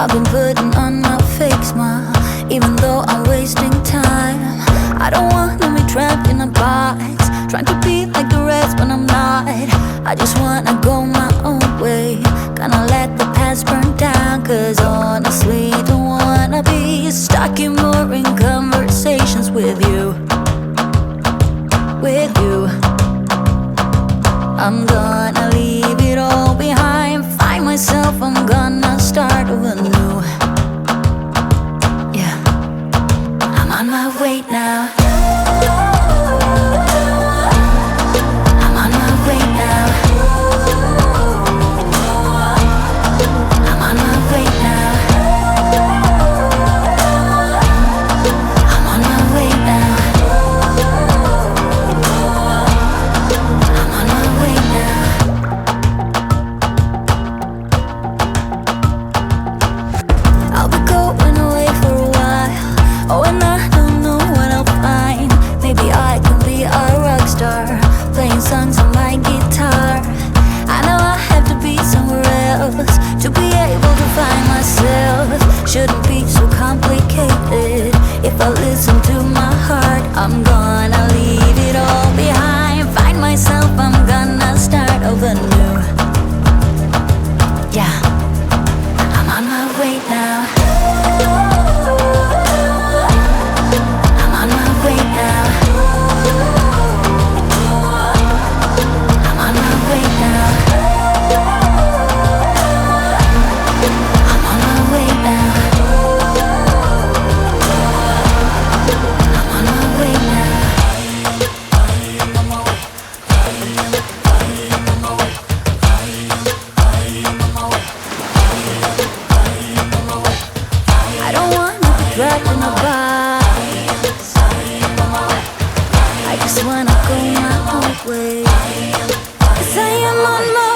I've been putting on a fake smile, even though I'm wasting time. I don't wanna be trapped in a box, trying to be like the rest when I'm not. I just wanna go my own way, gonna let the past burn down. Cause honestly, don't wanna be stuck in boring conversations with you. With you, I'm gonna leave it all behind, find myself, I'm gonna start over new. Yeah, I'm on my way now. I'm on my way now. I'm on my way now. I'm on my way now. I'm on my way now. I'll be going away for a while. Oh, and I don't know what I'll find. Maybe I can be a rock star, playing songs on my guitar. I know I have to be somewhere else to be able to find myself. Shouldn't be so complicated. If I listen to my heart, I'm gonna leave it all behind, find myself, I'm gonna start over new. Yeah, I'm on my way now. I'm on my way now. I'm on my way now. I'm on my way now. I'm on my way now. I don't wanna be trapped in a box, I just wanna go my own way. 'Cause I am on my